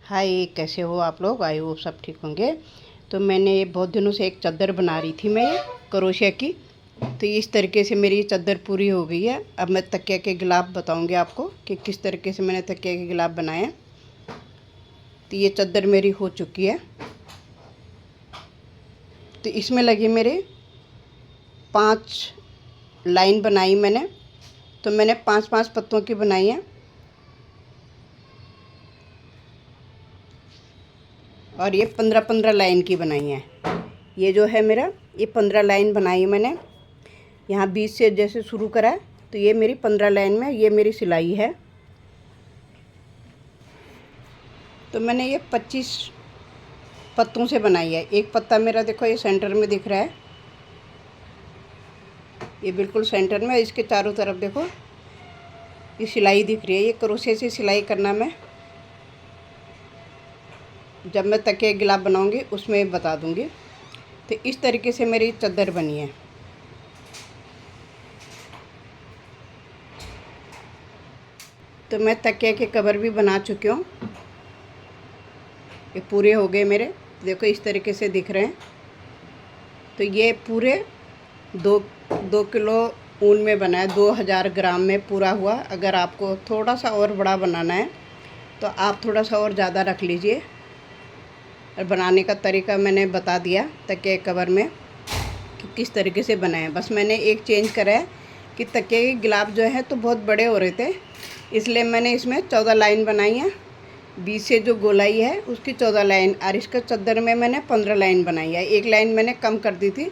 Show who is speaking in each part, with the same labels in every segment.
Speaker 1: हाय, कैसे हो आप लोग? आई होप सब ठीक होंगे। तो मैंने बहुत दिनों से एक चादर बना रही थी मैं, क्रोशिया की। तो इस तरीके से मेरी चादर पूरी हो गई है। अब मैं तकिया के गिलाफ बताऊंगी आपको कि किस तरीके से मैंने तकिया के गिलाफ बनाए हैं। तो ये चादर मेरी हो चुकी है। तो इसमें लगी मेरे 5 लाइन बनाई मैंने। तो मैंने 5-5 पत्तों की बनाई है। और ये 15-15 लाइन की बनाई है। ये जो है मेरा, ये 15 लाइन बनाई है मैंने। यहाँ 20 से जैसे शुरू करा है, तो ये मेरी 15 लाइन में ये मेरी सिलाई है। तो मैंने ये 25 पत्तों से बनाई है। एक पत्ता मेरा देखो ये सेंटर में दिख रहा है, ये बिल्कुल सेंटर में। इसके चारों तरफ देखो ये सिलाई दिख रही है। ये क्रोशे से सिलाई करना मैं जब मैं तकिया गिलाफ बनाऊंगी उसमें बता दूंगी। तो इस तरीके से मेरी चादर बनी है। तो मैं तकिया के कवर भी बना चुकी हूँ। ये पूरे हो गए मेरे, देखो इस तरीके से दिख रहे हैं। तो ये पूरे 2 किलो ऊन में बना है, 2000 ग्राम में पूरा हुआ। अगर आपको थोड़ा सा और बड़ा बनाना है तो आप थोड़ा सा और ज़्यादा रख लीजिए। और बनाने का तरीका मैंने बता दिया तकिया कवर में कि किस तरीके से बनाएं। बस मैंने एक चेंज करा है कि तकिया के गिलाफ जो है तो बहुत बड़े हो रहे थे, इसलिए मैंने इसमें 14 लाइन बनाई है। 20 से जो गोलाई है उसकी 14 लाइन, और इसका चादर में मैंने 15 लाइन बनाई है। एक लाइन मैंने कम कर दी थी,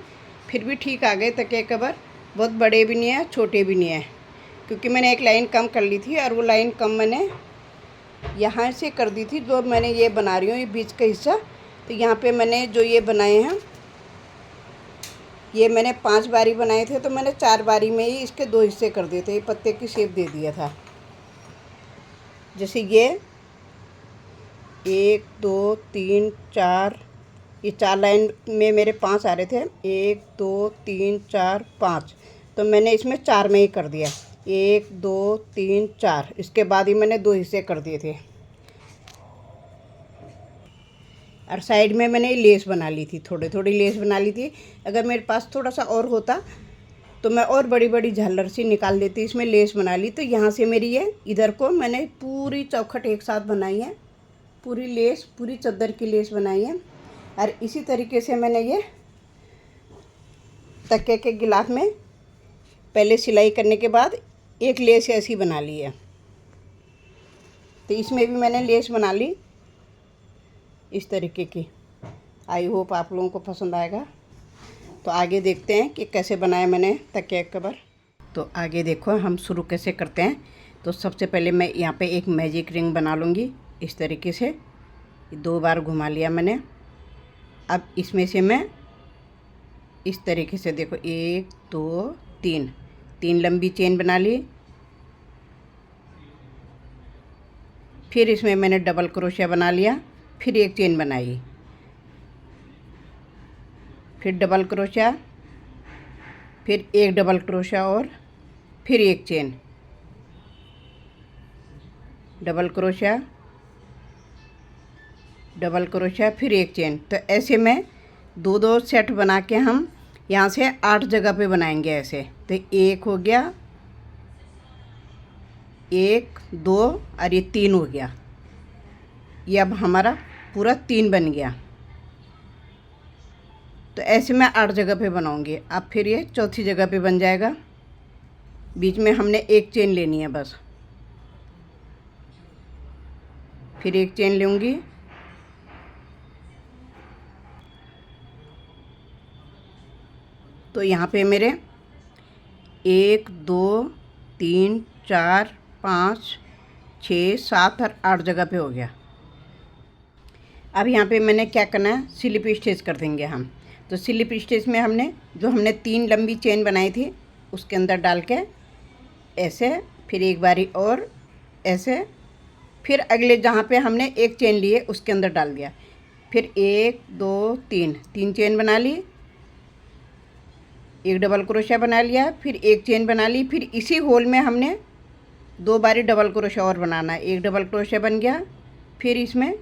Speaker 1: फिर भी ठीक आ गए तकिया कवर। बहुत बड़े भी नहीं है, छोटे भी नहीं है, क्योंकि मैंने एक लाइन कम कर ली थी। और वो लाइन कम मैंने यहाँ से कर दी थी, जो मैंने ये बना रही हूँ ये बीच का हिस्सा। तो यहाँ पे मैंने जो ये बनाए हैं, ये मैंने 5 बारी बनाए थे, तो मैंने 4 बारी में ही इसके 2 हिस्से कर दिए थे। ये पत्ते की शेप दे दिया था। जैसे ये 1 2 3 4, ये 4 लाइन में मेरे 5 आ रहे थे। 1 2 3 4 5, तो मैंने इसमें 4 में ही कर दिया। 1 2 3 4, इसके बाद ही मैंने 2 हिस्से कर दिए थे। और साइड में मैंने लेस बना ली थी, थोड़ी थोड़ी लेस बना ली थी। अगर मेरे पास थोड़ा सा और होता तो मैं और बड़ी बड़ी झालर सी निकाल देती, इसमें लेस बना ली। तो यहाँ से मेरी ये इधर को मैंने पूरी चौखट एक साथ बनाई है, पूरी लेस, पूरी चादर की लेस बनाई है। और इसी तरीके से मैंने ये तकिया के गिलाफ में पहले सिलाई करने के बाद एक लेस ऐसी बना ली है। तो इसमें भी मैंने लेस बना ली इस तरीके की। आई होप आप लोगों को पसंद आएगा। तो आगे देखते हैं कि कैसे बनाया मैंने तकिया कवर। तो आगे देखो हम शुरू कैसे करते हैं। तो सबसे पहले मैं यहाँ पे एक मैजिक रिंग बना लूँगी इस तरीके से। 2 बार घुमा लिया मैंने। अब इसमें से मैं इस तरीके से देखो 1 2 3 लंबी चेन बना ली। फिर इसमें मैंने डबल क्रोशिया बना लिया, फिर एक चेन बनाई, फिर डबल क्रोशिया, फिर एक डबल क्रोशिया और फिर एक chain, double crochet, double crochet, फिर एक चेन। तो ऐसे में 2-2 सेट बना के हम यहाँ से 8 जगह पे बनाएंगे ऐसे। तो 1 हो गया, 1 2 और ये 3 हो गया। ये अब हमारा पूरा 3 बन गया। तो ऐसे मैं 8 जगह पे बनाऊंगी। अब फिर ये चौथी जगह पे बन जाएगा। बीच में हमने एक चेन लेनी है बस, फिर एक चेन लूँगी, तो यहाँ पे मेरे 1 2 3 4 5 6 7 और 8 जगह पे हो गया। अब यहाँ पे मैंने क्या करना है, स्लिप स्टिच कर देंगे हम। तो स्लिप स्टिच में हमने 3 लंबी चेन बनाई थी उसके अंदर डाल के ऐसे, फिर एक बारी और ऐसे, फिर अगले जहाँ पे हमने एक चेन ली है उसके अंदर डाल दिया। फिर 1 2 3 चेन बना ली, एक डबल क्रोशिया बना लिया, फिर एक चेन बना ली। फिर इसी होल में हमने 2 बारी डबल क्रोशिया और बनाना है। एक डबल क्रोशिया बन गया, फिर इसमें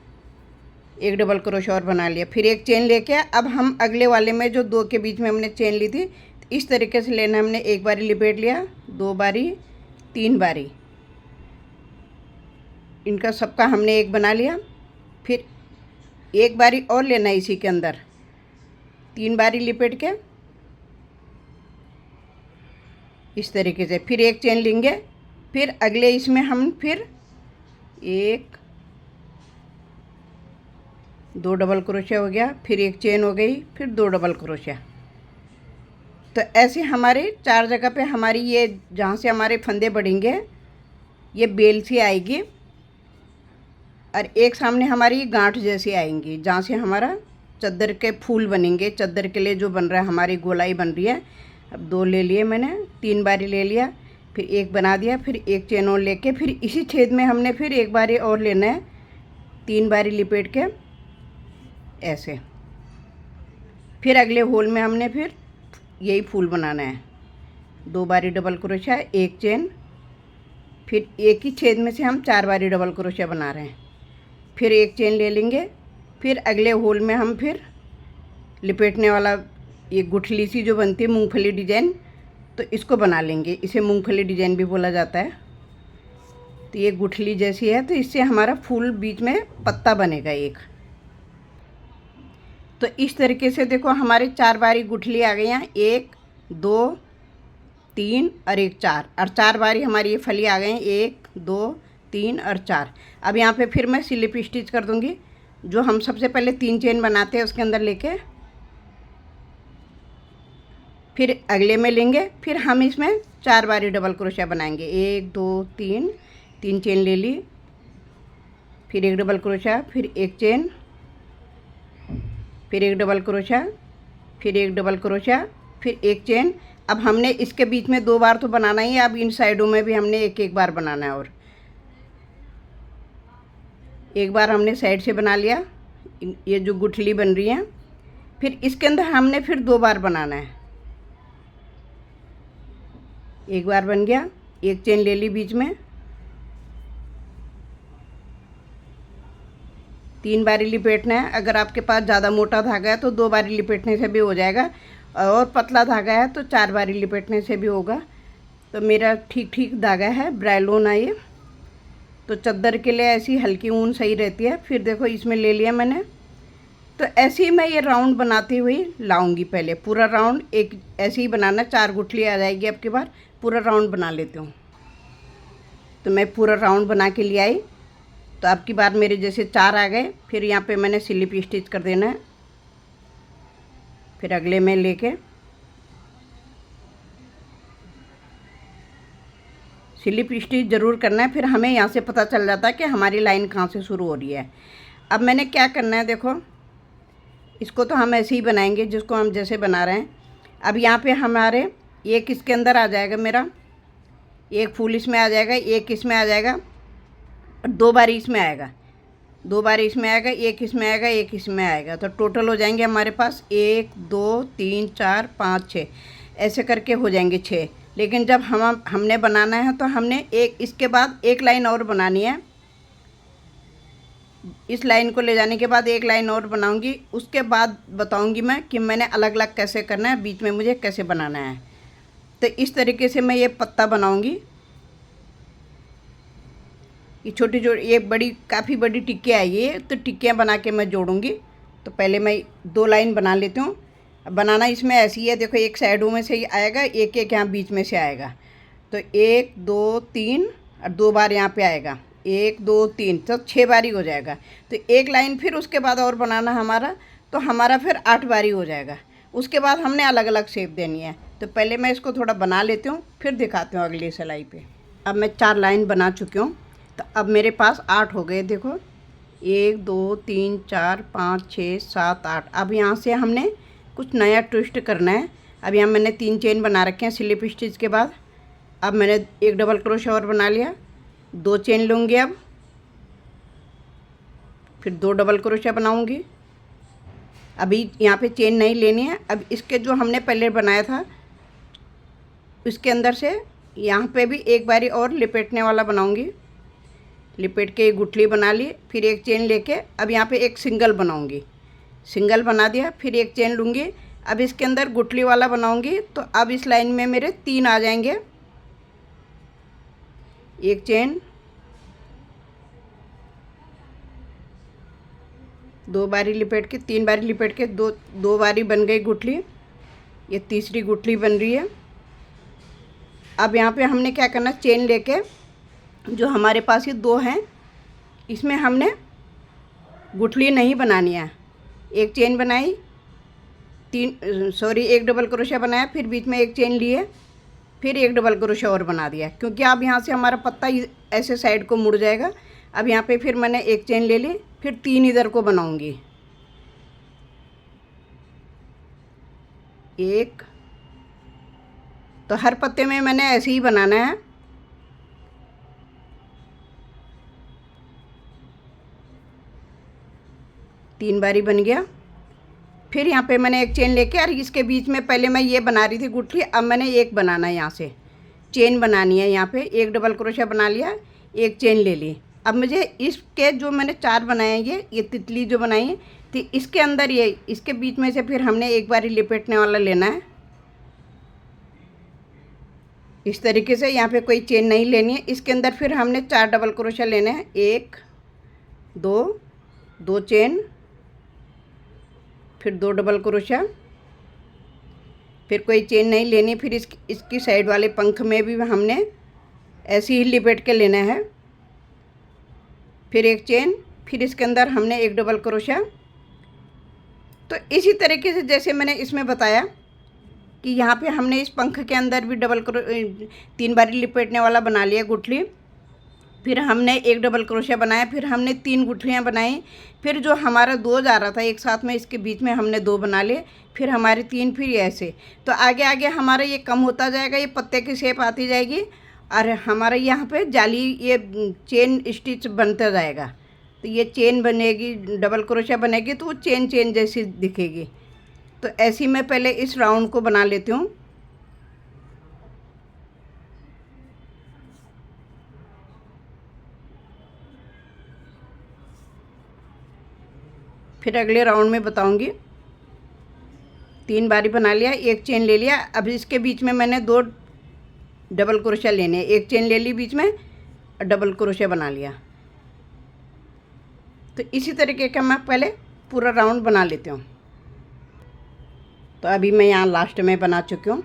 Speaker 1: एक डबल क्रोशा और बना लिया, फिर एक चेन लेके अब हम अगले वाले में जो 2 के बीच में हमने चेन ली थी इस तरीके से लेना। हमने एक बारी लिपेट लिया, 2 बारी, 3 बारी, इनका सबका हमने एक बना लिया। फिर एक बारी और लेना है इसी के अंदर, 3 बारी लिपेट के इस तरीके से, फिर एक चेन लेंगे। फिर अगले इसमें हम फिर 1 2 डबल क्रोशिया हो गया, फिर एक चेन हो गई, फिर 2 डबल क्रोशिया। तो ऐसे हमारे 4 जगह पे हमारी ये जहाँ से हमारे फंदे बढ़ेंगे ये बेल सी आएगी, और एक सामने हमारी गांठ जैसी आएंगी जहाँ से हमारा चद्दर के फूल बनेंगे। चद्दर के लिए जो बन रहा है हमारी गोलाई बन रही है। अब 2 ले लिए मैंने, 3 बारी ले लिया, फिर एक बना दिया, फिर एक चेन और लेके फिर इसी छेद में हमने फिर एक बारी और लेना है, 3 बारी लिपेट के ऐसे। फिर अगले होल में हमने फिर यही फूल बनाना है, 2 बारी डबल क्रोशिया, एक चेन, फिर एक ही छेद में से हम 4 बारी डबल क्रोशिया बना रहे हैं। फिर एक चेन ले लेंगे, फिर अगले होल में हम फिर लिपेटने वाला ये गुठली सी जो बनती है मूंगफली डिजाइन, तो इसको बना लेंगे। इसे मूंगफली डिजाइन भी बोला जाता है। तो ये गुठली जैसी है, तो इससे हमारा फूल बीच में पत्ता बनेगा एक। तो इस तरीके से देखो हमारे 4 बारी गुठली आ गई हैं, 1 2 3 और 1 4, और 4 बारी हमारी ये फली आ गई हैं, 1 2 3 और 4। अब यहाँ पे फिर मैं स्लिप स्टिच कर दूँगी। जो हम सबसे पहले 3 चेन बनाते हैं उसके अंदर लेके फिर अगले में लेंगे, फिर हम इसमें 4 बारी डबल क्रोशिया बनाएंगे। 1 2 3, 3 चेन ले ली, फिर एक डबल क्रोशिया, फिर एक चेन, फिर एक डबल क्रोशिया, फिर एक डबल क्रोशिया, फिर एक चेन। अब हमने इसके बीच में 2 बार तो बनाना ही है, अब इन साइडों में भी हमने एक एक बार बनाना है। और एक बार हमने साइड से बना लिया, ये जो गुठली बन रही है, फिर इसके अंदर हमने फिर 2 बार बनाना है। एक बार बन गया, एक चेन ले ली बीच में, 3 बारी लिपेटना है। अगर आपके पास ज़्यादा मोटा धागा है तो 2 बारी लिपेटने से भी हो जाएगा, और पतला धागा है तो 4 बारी लिपेटने से भी होगा। तो मेरा ठीक ठीक धागा है, ब्राइलोन है ये, तो चद्दर के लिए ऐसी हल्की ऊन सही रहती है। फिर देखो इसमें ले लिया मैंने। तो ऐसे ही मैं ये राउंड बनाती हुई लाऊंगी। पहले पूरा राउंड एक ऐसे ही बनाना, 4 गुठली आ जाएगी। अब की बार पूरा राउंड बना लेती हूँ। तो मैं पूरा राउंड बना के ले आई। तो अब की बार मेरे जैसे 4 आ गए, फिर यहाँ पे मैंने स्लिप स्टिच कर देना है। फिर अगले में लेके स्लिप स्टिच ज़रूर करना है, फिर हमें यहाँ से पता चल जाता है कि हमारी लाइन कहाँ से शुरू हो रही है। अब मैंने क्या करना है, देखो इसको तो हम ऐसे ही बनाएंगे जिसको हम जैसे बना रहे हैं। अब यहाँ पे हमारे एक इसके अंदर आ जाएगा, मेरा एक फूल इसमें आ जाएगा, एक इसमें आ जाएगा, और 2 बारी इसमें आएगा, 2 बारी इसमें आएगा, एक इसमें आएगा, एक इसमें आएगा। तो टोटल हो जाएंगे हमारे पास 1 2 3 4 5 6, ऐसे करके हो जाएंगे 6। लेकिन जब हमने बनाना है तो हमने एक इसके बाद एक लाइन और बनानी है। इस लाइन को ले जाने के बाद एक लाइन और बनाऊंगी, उसके बाद बताऊंगी मैं कि मैंने अलग अलग कैसे करना है, बीच में मुझे कैसे बनाना है। तो इस तरीके से मैं ये पत्ता बनाऊंगी। ये छोटी छोटी, ये बड़ी काफ़ी बड़ी टिक्कियाँ है ये, तो टिक्कियाँ बना के मैं जोड़ूंगी। तो पहले मैं 2 लाइन बना लेती हूँ। बनाना इसमें ऐसी है, देखो एक साइडों में से आएगा, एक एक यहाँ बीच में से आएगा। तो 1 2 3 और 2 बार यहाँ पे आएगा, 1 2 3, तो 6 बारी हो जाएगा। तो एक लाइन फिर उसके बाद और बनाना हमारा, तो हमारा फिर 8 बारी हो जाएगा। उसके बाद हमने अलग अलग शेप देनी है। तो पहले मैं इसको थोड़ा बना लेती हूँ, फिर दिखाती हूँ अगली सिलाई पे। अब मैं 4 लाइन बना चुकी हूँ। तो अब मेरे पास 8 हो गए, देखो 1 2 3 4 5 6 7 8। अब यहाँ से हमने कुछ नया ट्विस्ट करना है। अब यहाँ मैंने 3 चेन बना रखे हैं स्लिप स्टिच के बाद। अब मैंने एक डबल क्रोशिया और बना लिया, 2 चेन लूँगी अब, फिर 2 डबल क्रोशिया बनाऊँगी। अभी यहाँ पे चेन नहीं लेनी है। अब इसके जो हमने पहले बनाया था इसके अंदर से यहाँ पे भी एक बारी और लिपेटने वाला बनाऊँगी। लिपेट के गुठली बना ली, फिर एक चेन लेके अब यहाँ पे एक सिंगल बनाऊंगी। सिंगल बना दिया, फिर एक चेन लूँगी। अब इसके अंदर गुठली वाला बनाऊंगी, तो अब इस लाइन में मेरे 3 आ जाएंगे। एक चेन, 2 बारी लिपेट के, 3 बारी लिपेट के, दो बारी बन गई गुठली। ये तीसरी गुठली बन रही है। अब यहाँ पे हमने क्या करना, चेन लेके जो हमारे पास ये 2 हैं, इसमें हमने गुठली नहीं बनानी है। एक चेन बनाई, एक डबल क्रोशिया बनाया, फिर बीच में एक चेन लिए, फिर एक डबल क्रोशिया और बना दिया, क्योंकि अब यहाँ से हमारा पत्ता ऐसे साइड को मुड़ जाएगा। अब यहाँ पे फिर मैंने एक चेन ले ली, फिर 3 इधर को बनाऊंगी। एक, तो हर पत्ते में मैंने ऐसे ही बनाना है। तीन बारी बन गया। फिर यहाँ पे मैंने एक चेन लेके, और इसके बीच में पहले मैं ये बना रही थी गुठली, अब मैंने एक बनाना है, यहाँ से चेन बनानी है। यहाँ पे एक डबल क्रोशिया बना लिया, एक चेन ले ली। अब मुझे इसके जो मैंने 4 बनाए हैं, ये तितली जो बनाई है, तो इसके अंदर ये इसके बीच में से फिर हमने एक बारी लिपेटने वाला लेना है। इस तरीके से यहाँ पे कोई चेन नहीं लेनी है। इसके अंदर फिर हमने 4 डबल क्रोशिया लेने हैं। 1 2 2 चेन, फिर 2 डबल क्रोशिया, फिर कोई चेन नहीं लेनी। फिर इसकी साइड वाले पंख में भी हमने ऐसे ही लिपेट के लेना है। फिर एक चेन, फिर इसके अंदर हमने एक डबल क्रोशिया। तो इसी तरीके से जैसे मैंने इसमें बताया कि यहाँ पे हमने इस पंख के अंदर भी 3 बारी लिपेटने वाला बना लिया गुठली। फिर हमने एक डबल क्रोशिया बनाया, फिर हमने 3 गुठलियाँ बनाई। फिर जो हमारा 2 जा रहा था एक साथ में, इसके बीच में हमने 2 बना लिए, फिर हमारे 3, फिर ऐसे। तो आगे आगे हमारा ये कम होता जाएगा, ये पत्ते की शेप आती जाएगी, और हमारा यहाँ पे जाली ये चेन स्टिच बनता जाएगा। तो ये चेन बनेगी, डबल क्रोशिया बनेगी, तो वो चेन जैसी दिखेगी। तो ऐसी मैं पहले इस राउंड को बना लेती हूँ। फिर अगले राउंड में बताऊंगी। 3 बारी बना लिया, एक चेन ले लिया। अब इसके बीच में मैंने 2 डबल क्रोशिया लेने हैं। एक चेन ले ली बीच में, डबल क्रोशिया बना लिया। तो इसी तरीके का मैं पहले पूरा राउंड बना लेती हूँ। तो अभी मैं यहाँ लास्ट में बना चुकी हूँ।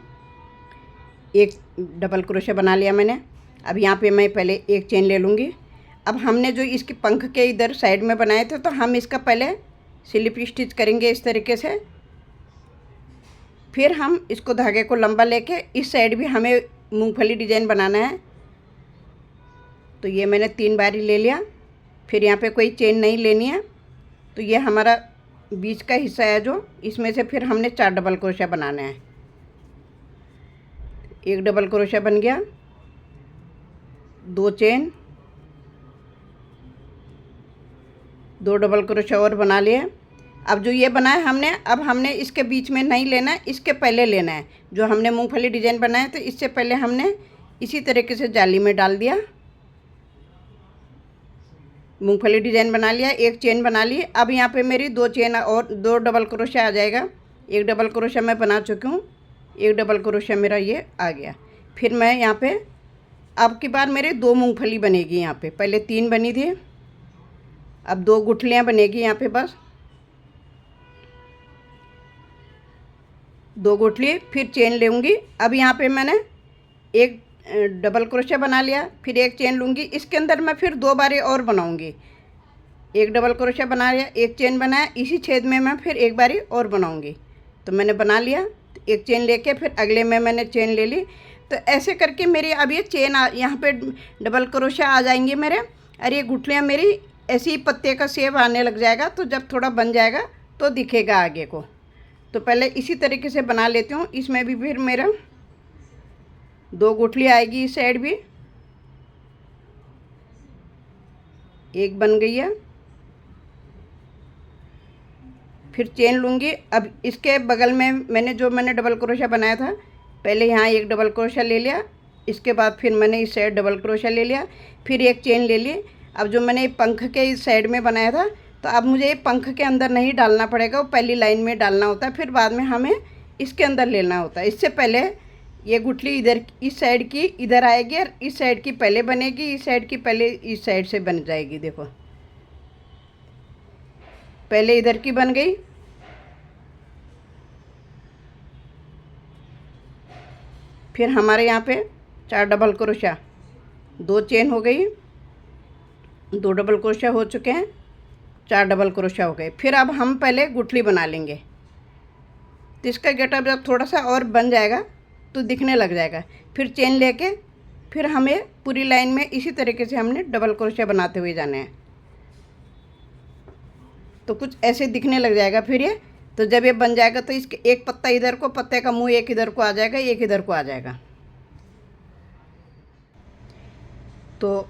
Speaker 1: एक डबल क्रोशिया बना लिया मैंने। अब यहाँ पे मैं पहले एक चेन ले लूँगी। अब हमने जो इसके पंख के इधर साइड में बनाए थे, तो हम इसका पहले स्लिप स्टिच करेंगे इस तरीके से। फिर हम इसको धागे को लंबा लेके इस साइड भी हमें मूंगफली डिजाइन बनाना है। तो ये मैंने 3 बारी ले लिया। फिर यहाँ पे कोई चेन नहीं लेनी है। तो ये हमारा बीच का हिस्सा है जो, इसमें से फिर हमने 4 डबल क्रोशिया बनाने हैं। एक डबल क्रोशिया बन गया, 2 चेन, 2 डबल क्रोशिया और बना लिए। अब जो ये बनाया हमने, अब हमने इसके बीच में नहीं लेना है, इसके पहले लेना है। जो हमने मूंगफली डिजाइन बनाया, तो इससे पहले हमने इसी तरीके से जाली में डाल दिया। मूंगफली डिजाइन बना लिया, एक चेन बना ली। अब यहाँ पे मेरी 2 चेन और 2 डबल क्रोशिया आ जाएगा। एक डबल क्रोशिया मैं बना चुकी हूँ, एक डबल क्रोशिया मेरा ये आ गया। फिर मैं यहाँ पे अब की बार मेरे 2 मूंगफली बनेगी। यहाँ पे पहले 3 बनी थी, अब 2 गुठलियाँ बनेगी। यहाँ पे बस 2 गुठली, फिर चेन लूँगी। अब यहाँ पे मैंने एक डबल क्रोशिया बना लिया, फिर एक चेन लूँगी। इसके अंदर मैं फिर 2 बारी और बनाऊँगी। एक डबल क्रोशिया बना लिया, एक चेन बनाया, इसी छेद में मैं फिर एक बारी और बनाऊँगी। तो मैंने बना लिया, एक चेन लेके फिर अगले में मैंने चेन ले ली। तो ऐसे करके मेरी अब ये चेन यहाँ पे डबल क्रोशिया आ जाएंगे मेरे, और ये गुठलियाँ मेरी ऐसे ही पत्ते का शेप आने लग जाएगा। तो जब थोड़ा बन जाएगा तो दिखेगा आगे को। तो पहले इसी तरीके से बना लेती हूँ। इसमें भी फिर मेरा 2 गुठली आएगी, इस साइड भी एक बन गई है। फिर चेन लूँगी। अब इसके बगल में मैंने डबल क्रोशिया बनाया था, पहले यहाँ एक डबल क्रोशिया ले लिया। इसके बाद फिर मैंने इस साइड डबल क्रोशिया ले लिया, फिर एक चेन ले ली। अब जो मैंने पंख के इस साइड में बनाया था, तो अब मुझे पंख के अंदर नहीं डालना पड़ेगा, वो पहली लाइन में डालना होता है, फिर बाद में हमें इसके अंदर लेना होता है। इससे पहले ये गुठली इधर इस साइड की इधर आएगी और इस साइड की पहले बनेगी, इस साइड की पहले इस साइड से बन जाएगी। देखो पहले इधर की बन गई, फिर हमारे यहाँ पे 4 डबल क्रोशा, 2 चेन हो गई, 2 डबल क्रोशा हो चुके हैं, 4 डबल क्रोशा हो गए। फिर अब हम पहले गुठली बना लेंगे, तो इसका गेटअप जब थोड़ा सा और बन जाएगा तो दिखने लग जाएगा। फिर चेन लेके फिर हमें पूरी लाइन में इसी तरीके से हमने डबल क्रोशा बनाते हुए जाने हैं, तो कुछ ऐसे दिखने लग जाएगा। फिर ये तो जब ये बन जाएगा तो इसके एक पत्ता इधर को, पत्ते का मुंह एक इधर को आ जाएगा, एक इधर को आ जाएगा। तो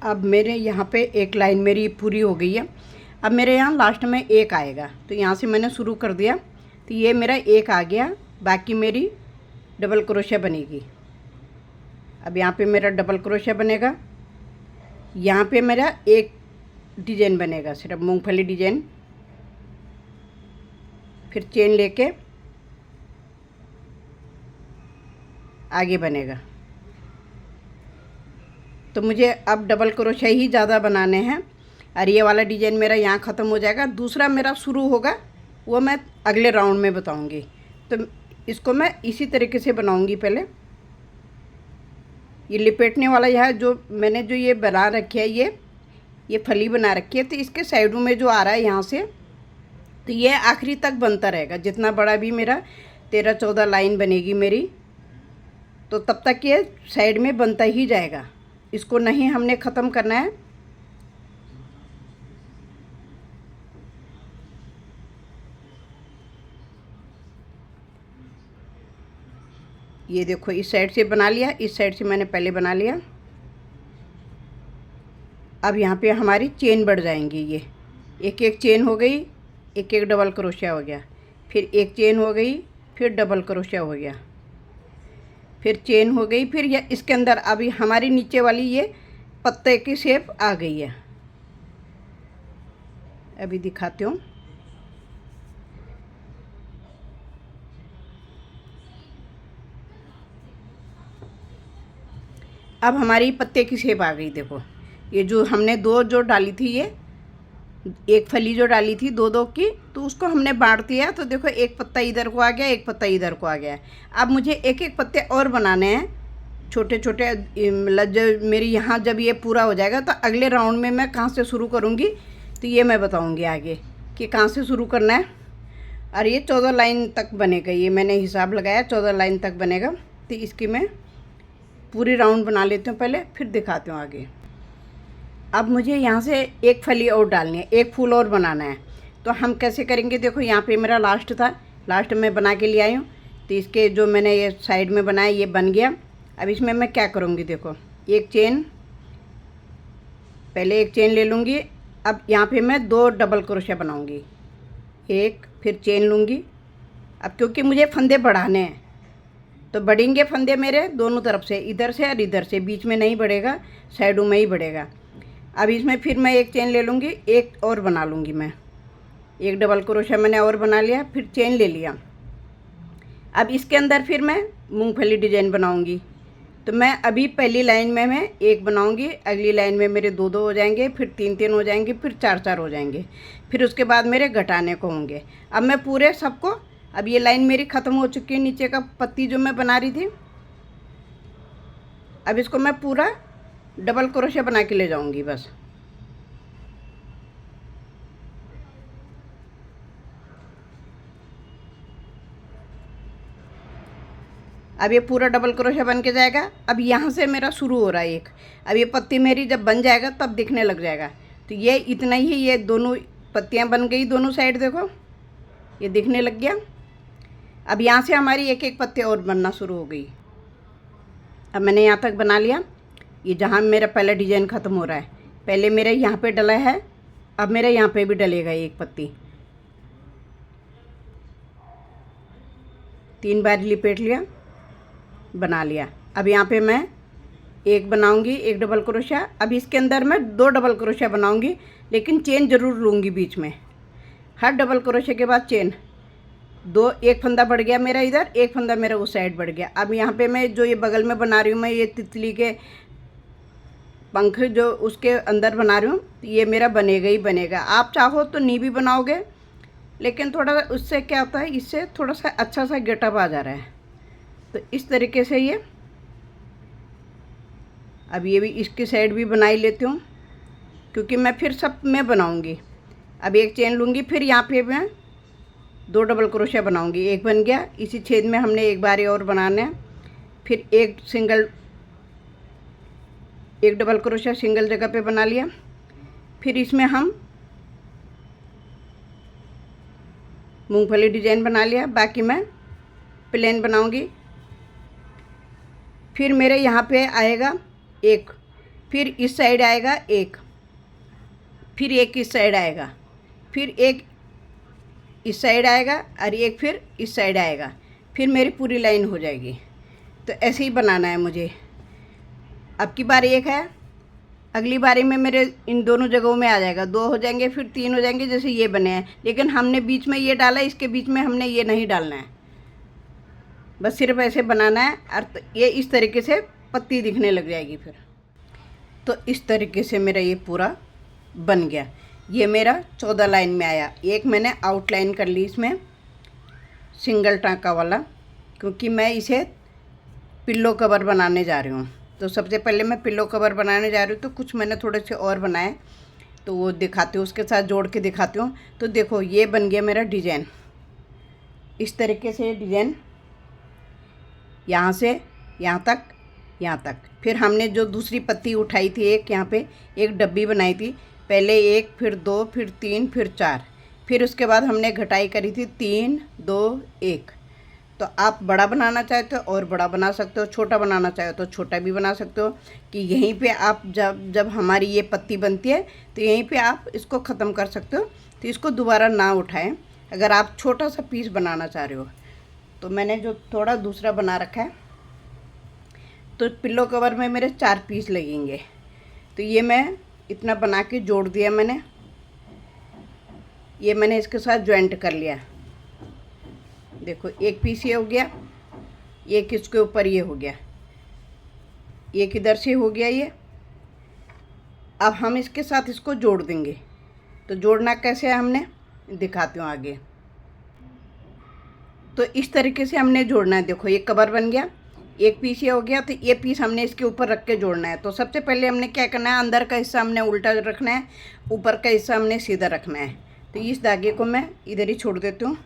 Speaker 1: अब मेरे यहाँ पे एक लाइन मेरी पूरी हो गई है। अब मेरे यहाँ लास्ट में एक आएगा, तो यहाँ से मैंने शुरू कर दिया, तो ये मेरा एक आ गया, बाकी मेरी डबल क्रोशा बनेगी। अब यहाँ पे मेरा डबल क्रोशा बनेगा, यहाँ पे मेरा एक डिजाइन बनेगा, सिर्फ मूंगफली डिजाइन। फिर चेन लेके आगे बनेगा। तो मुझे अब डबल क्रोशा ही ज़्यादा बनाने हैं, और ये वाला डिजाइन मेरा यहाँ ख़त्म हो जाएगा। दूसरा मेरा शुरू होगा, वो मैं अगले राउंड में बताऊंगी। तो इसको मैं इसी तरीके से बनाऊंगी। पहले ये लिपेटने वाला यहाँ जो मैंने जो ये बना रखी है, ये फली बना रखी है, तो इसके साइडों में जो आ रहा है यहाँ से, तो ये आखिरी तक बनता रहेगा। जितना बड़ा भी मेरा 13-14 लाइन बनेगी मेरी, तो तब तक ये साइड में बनता ही जाएगा, इसको नहीं हमने ख़त्म करना है। ये देखो इस साइड से बना लिया, इस साइड से मैंने पहले बना लिया। अब यहाँ पे हमारी चेन बढ़ जाएंगी, ये एक एक चेन हो गई, एक एक डबल क्रोशिया हो गया, फिर एक चेन हो गई, फिर डबल क्रोशिया हो गया, फिर चेन हो गई, फिर ये इसके अंदर अभी हमारी नीचे वाली ये पत्ते की शेप आ गई है। अभी दिखाती हूँ। अब हमारी पत्ते की शेप आ गई। देखो ये जो हमने दो जो डाली थी, ये एक फली जो डाली थी दो दो की, तो उसको हमने बांट दिया। तो देखो एक पत्ता इधर को आ गया, एक पत्ता इधर को आ गया। अब मुझे एक एक पत्ते और बनाने हैं छोटे छोटे। जब मेरी यहाँ जब ये पूरा हो जाएगा तो अगले राउंड में मैं कहाँ से शुरू करूँगी, तो ये मैं बताऊँगी आगे कि कहाँ से शुरू करना है। और ये 14 लाइन तक बनेगा, ये मैंने हिसाब लगाया 14 लाइन तक बनेगा। तो इसकी मैं पूरी राउंड बना लेती हूँ पहले, फिर दिखाती हूँ आगे। अब मुझे यहाँ से एक फली और डालनी है, एक फूल और बनाना है। तो हम कैसे करेंगे, देखो यहाँ पे मेरा लास्ट था, लास्ट में बना के ले आई हूँ। तो इसके जो मैंने ये साइड में बनाया ये बन गया। अब इसमें मैं क्या करूँगी, देखो एक चेन, पहले एक चेन ले लूँगी। अब यहाँ पे मैं 2 डबल क्रोशिया बनाऊँगी, एक, फिर चेन लूँगी। अब क्योंकि मुझे फंदे बढ़ाने हैं तो बढ़ेंगे फंदे मेरे दोनों तरफ से, इधर से और इधर से, बीच में नहीं बढ़ेगा, साइडों में ही बढ़ेगा। अब इसमें फिर मैं एक चेन ले लूँगी, एक और बना लूँगी मैं, एक डबल क्रोशिया मैंने और बना लिया, फिर चेन ले लिया। अब इसके अंदर फिर मैं मूंगफली डिजाइन बनाऊँगी। तो मैं अभी पहली लाइन में मैं एक बनाऊँगी, अगली लाइन में मेरे 2-2 हो जाएंगे, फिर 3-3 हो जाएंगे, फिर 4-4 हो जाएंगे, फिर उसके बाद मेरे घटाने को होंगे। अब मैं पूरे सबको, अब ये लाइन मेरी ख़त्म हो चुकी है, नीचे का पत्ती जो मैं बना रही थी। अब इसको मैं पूरा डबल क्रोशिया बना के ले जाऊंगी बस। अब ये पूरा डबल क्रोशिया बन के जाएगा। अब यहाँ से मेरा शुरू हो रहा है एक, अब ये पत्ती मेरी जब बन जाएगा तब दिखने लग जाएगा। तो ये इतना ही, ये दोनों पत्तियाँ बन गई दोनों साइड, देखो ये दिखने लग गया। अब यहाँ से हमारी एक एक पत्ती और बनना शुरू हो गई। अब मैंने यहाँ तक बना लिया, ये जहाँ मेरा पहला डिजाइन ख़त्म हो रहा है, पहले मेरे यहाँ पे डला है, अब मेरे यहाँ पे भी डलेगा एक पत्ती। 3 बार लिपेट लिया, बना लिया। अब यहाँ पे मैं एक बनाऊंगी, एक डबल क्रोशिया। अब इसके अंदर मैं 2 डबल क्रोशिया बनाऊंगी, लेकिन चेन ज़रूर लूँगी बीच में। हर डबल क्रोशिया के बाद चेन, दो, एक फंदा बढ़ गया मेरा इधर, एक फंदा मेरा उस साइड बढ़ गया। अब यहाँ पे मैं जो ये बगल में बना रही हूँ, मैं ये तितली के पंख जो उसके अंदर बना रही हूँ, ये मेरा बनेगा ही बनेगा। आप चाहो तो नी भी बनाओगे, लेकिन थोड़ा उससे क्या होता है, इससे थोड़ा सा अच्छा सा गेटअप आ जा रहा है। तो इस तरीके से ये, अब ये भी इसकी साइड भी बना ही लेती हूँ, क्योंकि मैं फिर सब में बनाऊँगी। अब एक चेन लूँगी, फिर यहाँ पे मैं 2 डबल क्रोशिया बनाऊँगी। एक बन गया, इसी छेद में हमने एक बार और बनाना है। फिर एक डबल क्रोशिया सिंगल जगह पे बना लिया। फिर इसमें हम मूंगफली डिजाइन बना लिया, बाकी मैं प्लेन बनाऊंगी। फिर मेरे यहाँ पे आएगा एक, फिर इस साइड आएगा एक, फिर एक इस साइड आएगा, फिर एक इस साइड आएगा और एक फिर इस साइड आएगा। फिर मेरी पूरी लाइन हो जाएगी। तो ऐसे ही बनाना है मुझे। अब की बार एक है, अगली बारी में मेरे इन दोनों जगहों में आ जाएगा, 2 हो जाएंगे, फिर 3 हो जाएंगे, जैसे ये बने हैं। लेकिन हमने बीच में ये डाला, इसके बीच में हमने ये नहीं डालना है, बस सिर्फ ऐसे बनाना है। और ये इस तरीके से पत्ती दिखने लग जाएगी फिर। तो इस तरीके से मेरा ये पूरा बन गया। ये मेरा 14 लाइन में आया। एक मैंने आउटलाइन कर ली इसमें सिंगल टाँका वाला, क्योंकि मैं इसे पिल्लो कवर बनाने जा रही हूँ। तो सबसे पहले मैं पिल्लो कवर बनाने जा रही हूँ, तो कुछ मैंने थोड़े से और बनाए, तो वो दिखाती हूँ, उसके साथ जोड़ के दिखाती हूँ। तो देखो ये बन गया मेरा डिज़ाइन। इस तरीके से डिज़ाइन यहाँ से यहाँ तक, यहाँ तक। फिर हमने जो दूसरी पत्ती उठाई थी, एक यहाँ पे एक डब्बी बनाई थी, पहले 1, फिर 2, फिर 3, फिर 4, फिर उसके बाद हमने घटाई करी थी 3, 2, 1। तो आप बड़ा बनाना चाहते हो और बड़ा बना सकते हो, छोटा बनाना चाहे तो छोटा भी बना सकते हो। कि यहीं पे आप जब हमारी ये पत्ती बनती है, तो यहीं पे आप इसको ख़त्म कर सकते हो। तो इसको दोबारा ना उठाएं अगर आप छोटा सा पीस बनाना चाह रहे हो। तो मैंने जो थोड़ा दूसरा बना रखा है, तो पिल्लो कवर में मेरे 4 पीस लगेंगे। तो ये मैं इतना बना के जोड़ दिया मैंने। ये मैंने इसके साथ ज्वाइंट कर लिया। देखो एक पीस ये हो गया, एक इसके ऊपर ये हो गया, एक इधर से हो गया ये। अब हम इसके साथ इसको जोड़ देंगे। तो जोड़ना कैसे है हमने दिखाती हूँ आगे। तो इस तरीके से हमने जोड़ना है। देखो ये कवर बन गया, एक पीस ये हो गया, तो ये पीस हमने इसके ऊपर रख के जोड़ना है। तो सबसे पहले हमने क्या करना है, अंदर का हिस्सा हमने उल्टा रखना है, ऊपर का हिस्सा हमने सीधा रखना है। तो इस धागे को मैं इधर ही छोड़ देती हूँ।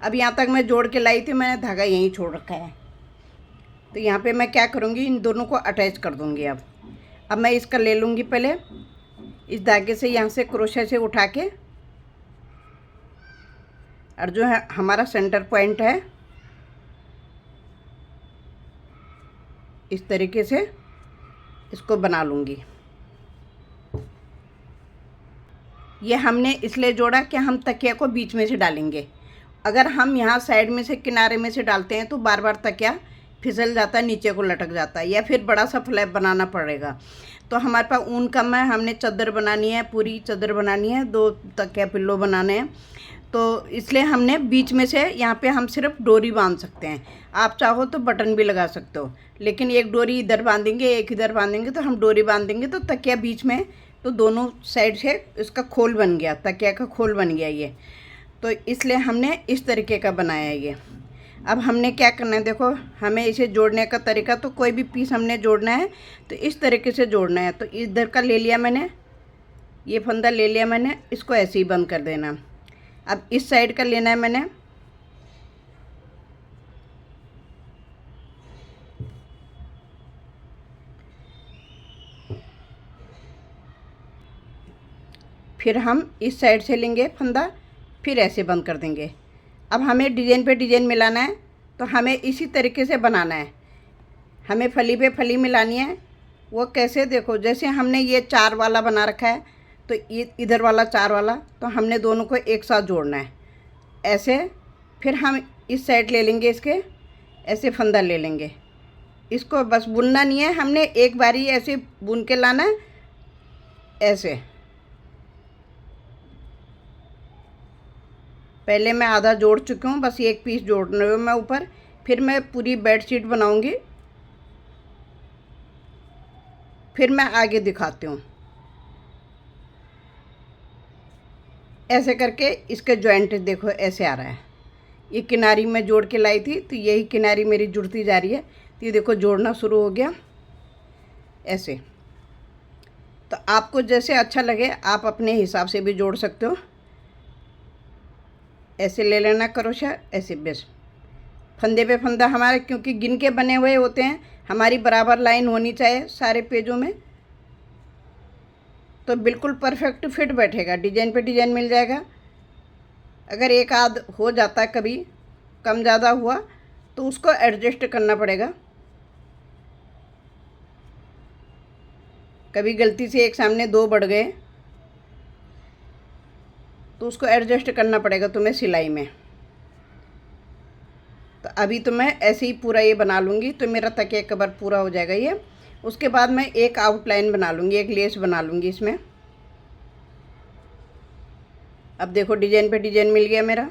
Speaker 1: अब यहाँ तक मैं जोड़ के लाई थी, मैंने धागा यहीं छोड़ रखा है। तो यहाँ पे मैं क्या करूँगी, इन दोनों को अटैच कर दूँगी। अब मैं इसका ले लूँगी, पहले इस धागे से यहाँ से क्रोशे से उठा के, और जो है हमारा सेंटर पॉइंट है, इस तरीके से इसको बना लूँगी। ये हमने इसलिए जोड़ा कि हम तकिया को बीच में से डालेंगे। अगर हम यहाँ साइड में से किनारे में से डालते हैं तो बार बार तकिया फिसल जाता है, नीचे को लटक जाता है, या फिर बड़ा सा फ्लैप बनाना पड़ेगा। तो हमारे पास ऊन कम है, हमने चादर बनानी है, पूरी चादर बनानी है, 2 तकिया पिल्लो बनाने हैं। तो इसलिए हमने बीच में से यहाँ पे हम सिर्फ डोरी बांध सकते हैं। आप चाहो तो बटन भी लगा सकते हो, लेकिन एक डोरी इधर बांधेंगे, एक इधर बांधेंगे। तो हम डोरी बांधेंगे तो तकिया बीच में, तो दोनों साइड से इसका खोल बन गया, तकिया का खोल बन गया ये। तो इसलिए हमने इस तरीके का बनाया है ये। अब हमने क्या करना है, देखो हमें इसे जोड़ने का तरीका, तो कोई भी पीस हमने जोड़ना है तो इस तरीके से जोड़ना है। तो इधर का ले लिया मैंने, ये फंदा ले लिया मैंने, इसको ऐसे ही बंद कर देना। अब इस साइड का लेना है मैंने, फिर हम इस साइड से लेंगे फंदा, फिर ऐसे बंद कर देंगे। अब हमें डिज़ाइन पे डिज़ाइन मिलाना है, तो हमें इसी तरीके से बनाना है। हमें फली पे फली मिलानी है। वो कैसे, देखो जैसे हमने ये 4 वाला बना रखा है, तो इधर वाला 4 वाला, तो हमने दोनों को एक साथ जोड़ना है ऐसे। फिर हम इस साइड ले लेंगे, इसके ऐसे फंदा ले लेंगे, इसको बस बुनना नहीं है, हमने एक बारी ऐसे बुन के लाना है, ऐसे। पहले मैं आधा जोड़ चुकी हूँ, बस एक पीस जोड़ने हुए मैं ऊपर। फिर मैं पूरी बेडशीट बनाऊंगी, फिर मैं आगे दिखाती हूँ। ऐसे करके इसके जॉइंट देखो ऐसे आ रहा है। ये किनारी में जोड़ के लाई थी, तो यही किनारी मेरी जुड़ती जा रही है। तो ये देखो जोड़ना शुरू हो गया ऐसे। तो आपको जैसे अच्छा लगे आप अपने हिसाब से भी जोड़ सकते हो। ऐसे ले लेना क्रोशा, ऐसे बस फंदे पे फंदा हमारे, क्योंकि गिन के बने हुए होते हैं, हमारी बराबर लाइन होनी चाहिए सारे पेजों में, तो बिल्कुल परफेक्ट फिट बैठेगा। डिजाइन पे डिजाइन मिल जाएगा। अगर एक आध हो जाता कभी कम ज़्यादा हुआ तो उसको एडजस्ट करना पड़ेगा। कभी गलती से एक सामने दो बढ़ गए तो उसको एडजस्ट करना पड़ेगा तुम्हें सिलाई में। तो अभी तो मैं ऐसे ही पूरा ये बना लूँगी, तो मेरा तकिया कवर पूरा हो जाएगा ये। उसके बाद मैं एक आउटलाइन बना लूँगी, एक लेस बना लूँगी इसमें। अब देखो डिजाइन पे डिजाइन मिल गया मेरा।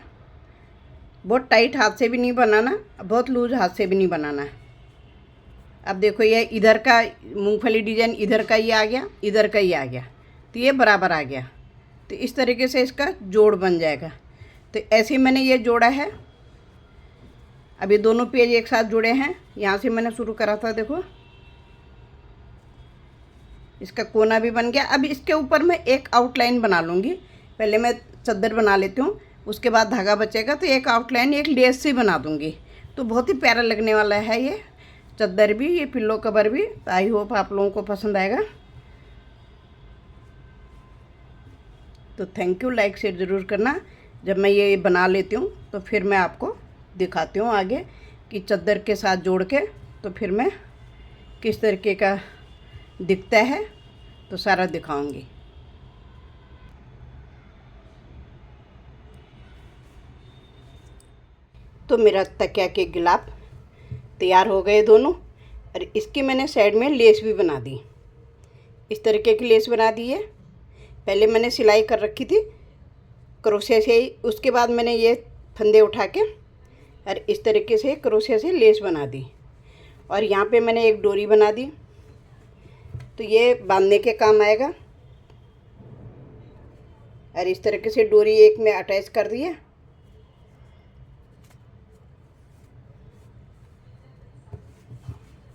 Speaker 1: बहुत टाइट हाथ से भी नहीं बनाना, बहुत लूज हाथ से भी नहीं बनाना है। अब देखो ये इधर का मूंगफली डिजाइन इधर का ही आ गया, इधर का ही आ गया, तो ये बराबर आ गया। तो इस तरीके से इसका जोड़ बन जाएगा। तो ऐसे ही मैंने ये जोड़ा है। अब ये दोनों पेज एक साथ जुड़े हैं, यहाँ से मैंने शुरू करा था, देखो इसका कोना भी बन गया। अब इसके ऊपर मैं एक आउटलाइन बना लूँगी। पहले मैं चादर बना लेती हूँ, उसके बाद धागा बचेगा तो एक आउटलाइन एक लेस से बना दूँगी। तो बहुत ही प्यारा लगने वाला है ये चादर भी, ये पिल्लो कवर भी। तो आई होप आप लोगों को पसंद आएगा। तो थैंक यू, लाइक शेयर ज़रूर करना। जब मैं ये बना लेती हूँ तो फिर मैं आपको दिखाती हूँ आगे कि चादर के साथ जोड़ के तो फिर मैं किस तरीके का दिखता है, तो सारा दिखाऊंगी। तो मेरा तकिया के गिलाफ तैयार हो गए दोनों, और इसकी मैंने साइड में लेस भी बना दी। इस तरीके की लेस बना दी है। पहले मैंने सिलाई कर रखी थी क्रोशे से ही, उसके बाद मैंने ये फंदे उठा के और इस तरीके से क्रोशे से लेस बना दी। और यहाँ पे मैंने एक डोरी बना दी, तो ये बांधने के काम आएगा। और इस तरीके से डोरी एक में अटैच कर दी है।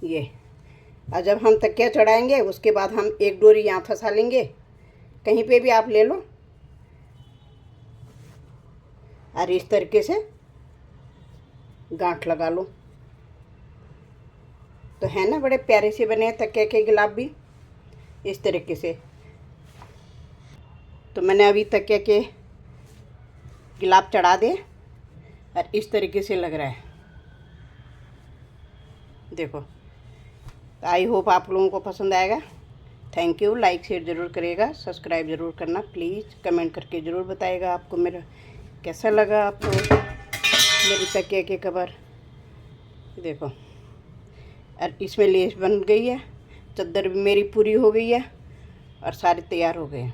Speaker 1: ये और जब हम तकिया चढ़ाएंगे उसके बाद हम एक डोरी यहाँ फंसा लेंगे, कहीं पे भी आप ले लो, और इस तरीके से गांठ लगा लो। तो है ना, बड़े प्यारे से बने हैं तकिया के गिलाफ भी इस तरीके से। तो मैंने अभी तकिया के गिलाफ चढ़ा दे और इस तरीके से लग रहा है, देखो। तो आई होप आप लोगों को पसंद आएगा। थैंक यू, लाइक शेयर ज़रूर करिएगा, सब्सक्राइब ज़रूर करना प्लीज़। कमेंट करके ज़रूर बताइएगा आपको मेरा कैसा लगा, आपको मेरी तकिया के कवर। देखो, और इसमें लेस बन गई है, चादर भी मेरी पूरी हो गई है और सारे तैयार हो गए हैं।